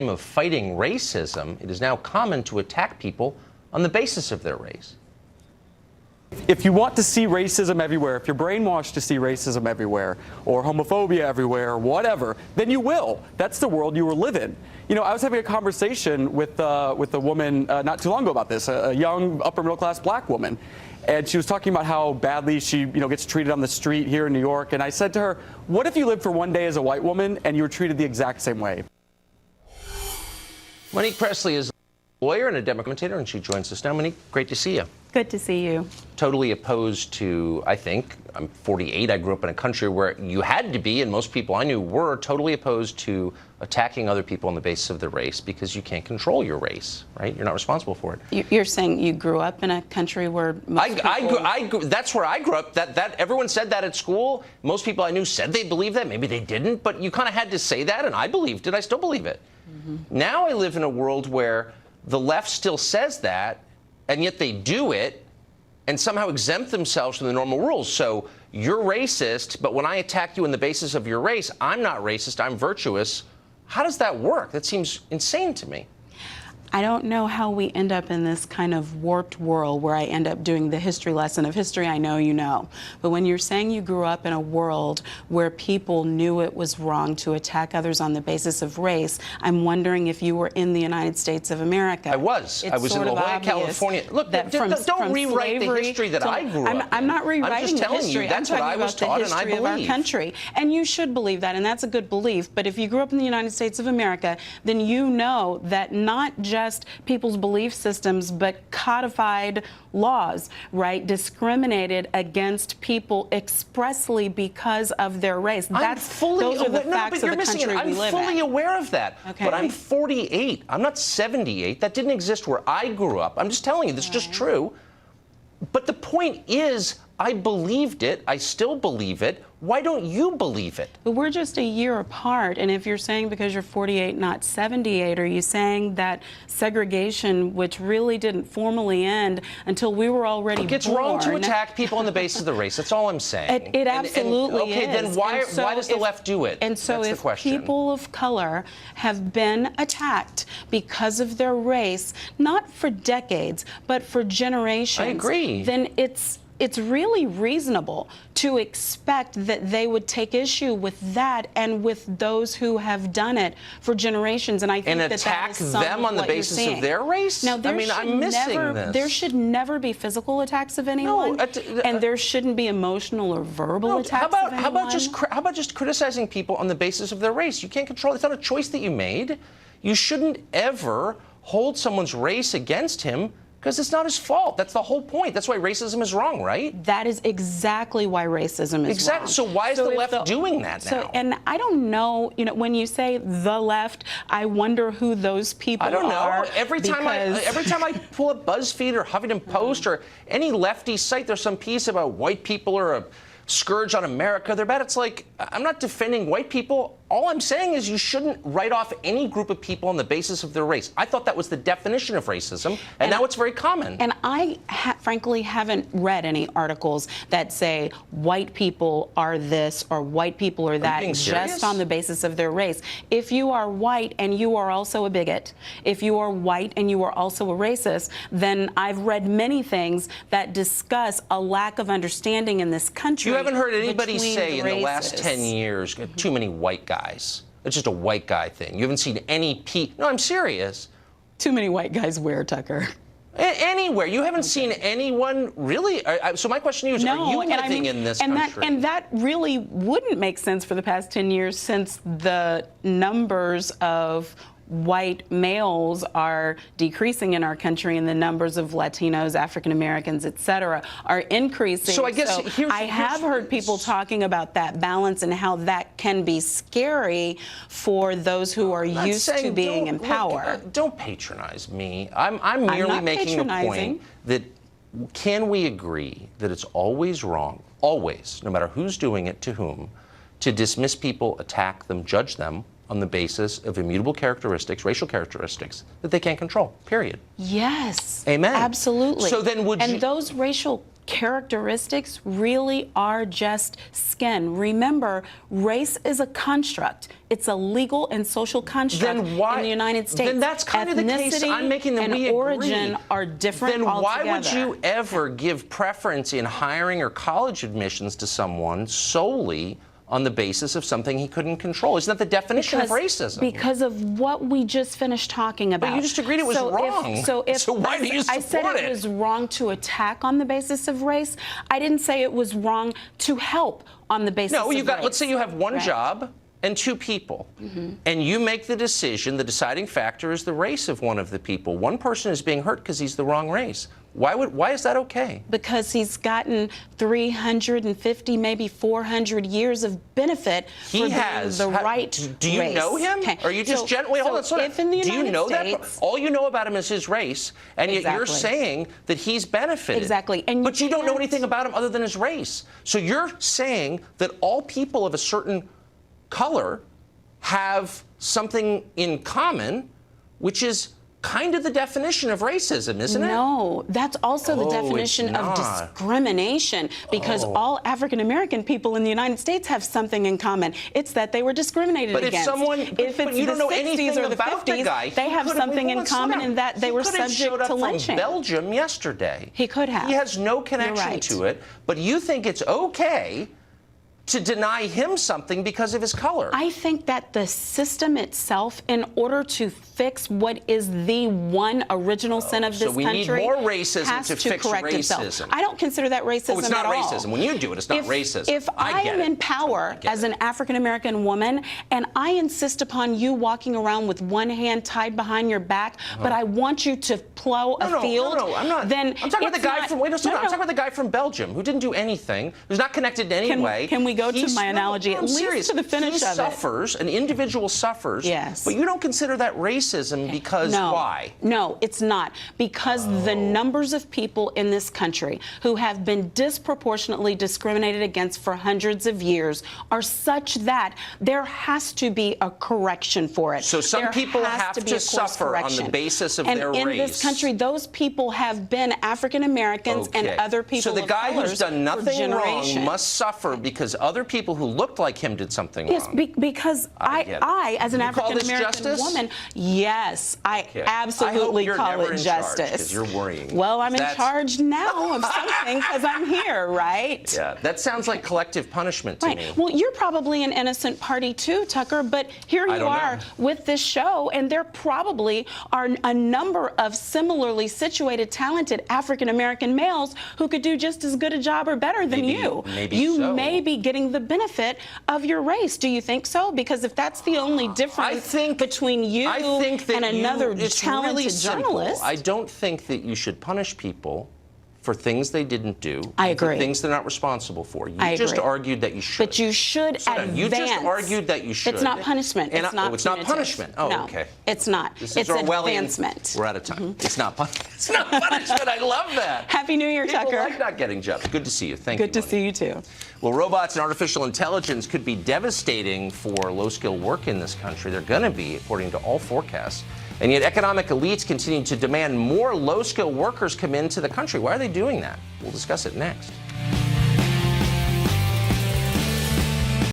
of fighting racism, it is now common to attack people on the basis of their race. If you want to see racism everywhere, if you're brainwashed to see racism everywhere, or homophobia everywhere, or whatever, then you will. That's the world you will live in. You know, I was having a conversation with a woman not too long ago about this, a young upper middle class black woman. And she was talking about how badly she, gets treated on the street here in New York. And I said to her, what if you lived for one day as a white woman and you were treated the exact same way? Monique Presley is a lawyer and a Democrat commentator, and she joins us now. Monique, great to see you. Good to see you. Totally opposed to, I think, I'm 48, I grew up in a country where you had to be, and most people I knew were, totally opposed to attacking other people on the basis of their race because you can't control your race, right? You're not responsible for it. You're saying you grew up in a country where most people... That's where I grew up. That everyone said that at school. Most people I knew said they believed that. Maybe they didn't, but you kind of had to say that, and I believed it. I still believe it. Now I live in a world where the left still says that, and yet they do it and somehow exempt themselves from the normal rules. So you're racist, but when I attack you on the basis of your race, I'm not racist, I'm virtuous. How does that work? That seems insane to me. I don't know how we end up in this kind of warped world where I end up doing the history lesson of history I know you know. But when you're saying you grew up in a world where people knew it was wrong to attack others on the basis of race, I'm wondering if you were in the United States of America. I was. I was in La Jolla, California. Look, don't rewrite the history that I grew up in. I'm not rewriting the history. That's what I was taught, and I believe. I'm talking about the history of our country. And you should believe that, and that's a good belief. But if you grew up in the United States of America, then you know that not just people's belief systems, but codified laws, right, discriminated against people expressly because of their race. Those are the facts of the country we live in. I'm fully aware of that. Okay. But I'm 48. I'm not 78. That didn't exist where I grew up. I'm just telling you, this is just true. But the point is, I believed it. I still believe it. Why don't you believe it? But we're just a year apart. And if you're saying because you're 48, not 78, are you saying that segregation, which really didn't formally end until we were already born? It's wrong to attack people on the basis of the race. That's all I'm saying. It absolutely is. Okay, then why does the left do it? And so if people of color have been attacked because of their race, not for decades, but for generations, I agree. Then it's really reasonable to expect that they would take issue with that and with those who have done it for generations. And I think that attack that is some them on the basis of their race? Now, I'm missing this. There should never be physical attacks of anyone, and there shouldn't be emotional or verbal attacks of anyone. How about just criticizing people on the basis of their race? You can't control it. It's not a choice that you made. You shouldn't ever hold someone's race against him, because it's not his fault. That's the whole point. That's why racism is wrong, right? That is exactly why racism is wrong. So why is the left doing that now? And I don't know, when you say the left, I wonder who those people are. I don't know. Every time I pull up BuzzFeed or Huffington Post or any lefty site, there's some piece about white people are a scourge on America. They're bad. It's like, I'm not defending white people. All I'm saying is you shouldn't write off any group of people on the basis of their race. I thought that was the definition of racism, and now it's very common. And I, frankly, haven't read any articles that say white people are this or white people are that just on the basis of their race. If you are white and you are also a bigot, if you are white and you are also a racist, then I've read many things that discuss a lack of understanding in this country. You haven't heard anybody say in the last 10 years, too many white guys. It's just a white guy thing. You haven't seen any No, I'm serious. Too many white guys where, Tucker? Anywhere. You haven't seen anyone really. So my question to you is, are you living in this country? And that really wouldn't make sense for the past 10 years since the numbers of white males are decreasing in our country and the numbers of Latinos, African Americans, et cetera, are increasing. So I guess I have heard people talking about that balance and how that can be scary for those who are used to being in power. Don't patronize me. I'm merely making a point that can we agree that it's always wrong, always, no matter who's doing it to whom, to dismiss people, attack them, judge them on the basis of immutable characteristics, racial characteristics, that they can't control, period. Yes. Amen. Absolutely. So then those racial characteristics really are just skin. Remember, race is a construct. It's a legal and social construct in the United States. Then that's kind of the case I'm making, that we agree. Origin are different Then altogether. why would you ever give preference in hiring or college admissions to someone solely on the basis of something he couldn't control? Isn't that the definition of racism? Because of what we just finished talking about. But you just agreed it was wrong. So why do you support it? I said it was wrong to attack on the basis of race. I didn't say it was wrong to help on the basis of race. Let's say you have one job and two people, and you make the decision, the deciding factor is the race of one of the people. One person is being hurt because he's the wrong race. Why is that okay? Because he's gotten 350, maybe 400 years of benefit for being the right race. Do you know him? Okay. Or are you just wait, hold on. If in the United do you know States, that? All you know about him is his race, and yet you're saying that he's benefited. Exactly. But you don't know anything about him other than his race. So you're saying that all people of a certain color have something in common, which is kind of the definition of racism, isn't it? No, that's also the definition of discrimination, because all African American people in the United States have something in common. It's that they were discriminated against. If it's you don't know anything or the about 50s, the guy, they have something in common in that they were subject to lynching. From Belgium yesterday. He could have. He has no connection to it, but you think it's okay to deny him something because of his color. I think that the system itself, in order to fix what is the one original sin of this country, so we need more racism has to fix correct racism. Itself. I don't consider that racism at all. It's not racism. When you do it, it's not racism. If I am in power as an African American woman and I insist upon you walking around with one hand tied behind your back, but I want you to plow a field, I'm not. Then I'm talking about the guy from. Wait, I'm talking about the guy from Belgium who didn't do anything, who's not connected in any way. Can we go to my analogy at least serious. to the finish he of suffers, an individual suffers. Yes. But you don't consider that racism because why? No, it's not. Because the numbers of people in this country who have been disproportionately discriminated against for hundreds of years are such that there has to be a correction for it. So some people have to suffer on the basis of their race. And in this country, those people have been African Americans and other people of colors. So the guy who's done nothing wrong must suffer because other people who looked like him did something wrong. Yes, because I, as an African American woman, yes, I absolutely call it justice. Because you're worrying. Well, I'm in charge now of something because I'm here, right? Yeah, that sounds like collective punishment to me. Well, you're probably an innocent party too, Tucker, but here you are with this show, and there probably are a number of similarly situated, talented African American males who could do just as good a job or better than you. You may be getting the benefit of your race. Do you think so? Because if that's the only difference between you and another talented journalist, I don't think that you should punish people for things they didn't do. I agree. For things they're not responsible for. You just argued that you should. But you should advance. You just argued that you should. It's not punishment. It's not it's not punishment. Oh, no, okay. It's not. It's advancement. We're out of time. It's not punishment. It's not punishment. I love that. Happy New Year, Tucker. People like not getting jobs. Good to see you. Thank you. Good to see you, too. Well, robots and artificial intelligence could be devastating for low-skilled work in this country. They're going to be, according to all forecasts. And yet economic elites continue to demand more low-skilled workers come into the country. Why are they doing that? We'll discuss it next.